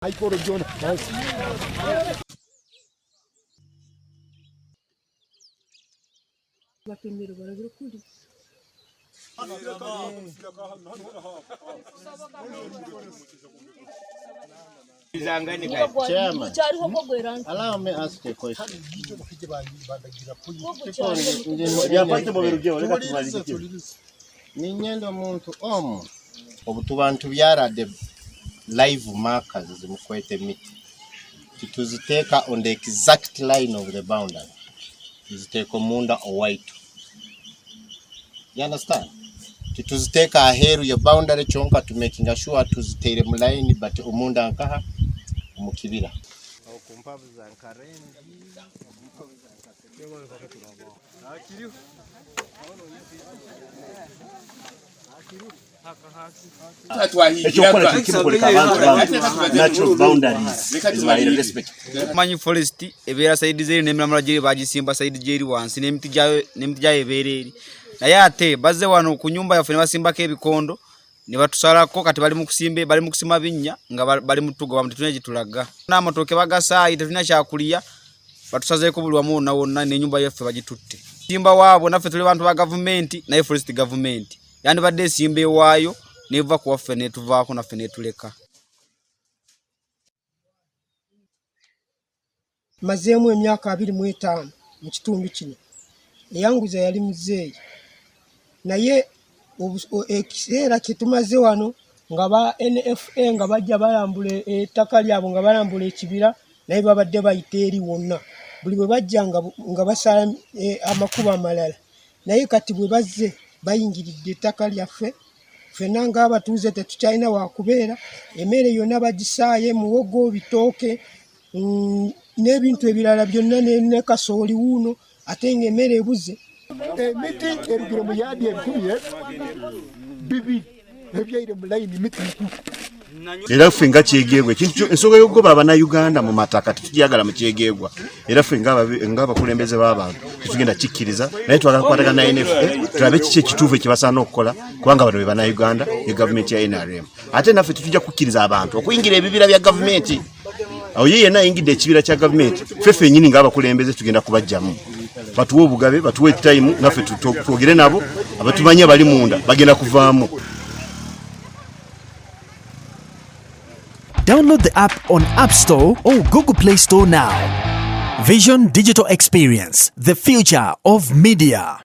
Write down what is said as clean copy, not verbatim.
Aikoro Jona. Chairman, allow me ask a question. Ninyendo muntu omu obutubantu byarade live markers zimukwete miti tituziteeka on the exact line of the boundary tuziteeka omunda owaitu. You understand? Tituziteeka aheru ya boundary chonka to making sure tuziteire mu line but omunda nkaha omukibira okumpavu za nkarengi Manyi forest ebeera side zeri n'emiramula gye bagisimba side gyeri wansi n'emiti gyayo ebeera eri naye ate bazze wano ku nyumba yaffe ne basimbako ebikondo ne batusalako kati bali mu kusima binnya nga bali mu tugo bamuti tulina gitulaga n'amatooke bagasaayi tetulina kyakuliya batusazeeko buli wamu wonna wonna n'ennyumba yaffe bagitutte simba waabwe naffe tuli bantu ba gavumenti naye forest gavumenti yandibadde esimba ewaayo neva kuwaffe netuvaako naffe netuleka. Mazeemu emyaka 25 mu kitundu kino eyanguza yali muzeeyi naye ekiseera kitumaze wano nga ba NFA nga bajja balambula ettaka lyabo nga balambula ekibira naye babadde bayita eri wonna buli bwe bajja nga basala amakubo amalala naye kati bwe bazze bayingiridde ettaka lyaffe ffenna ng'abatuuze tetukyalina wakubeera emmere yonna bagisaaye muwogo bitooke n'ebintu ebirala byonna ne kasooli wuuno ate ng'emmere ebuze. Emiti erugire mu yadi ebikumi bibiri ebyaire mu layini miti era ffe nga Kyegegwa ekintu ensonga y'okugoba Abannayuganda mu mataka tetugiyagala mu Kyegegwa era ffe ng'abakulembeze b'abantu tetugenda kikkiriza naye twagakwataga na NFA tulabe kiki ekituufu ekibasaana okukola kubanga bano be Bannayuganda ye gavumenti ya NRM ate naffe tetujja kukkiriza abantu okuyingira ebibira bya gavumenti awo ye yenna ayingidde ekibira kya gavumenti ffe ffennyini ng'abakulembeze tugenda kubajjamu batuwe obugabe batuwe time naffe twogere nabo abatumanya bali munda bagenda kuvaamu. Download the app on App Store or Google Play Store now. Vision Digital Experience, the future of media.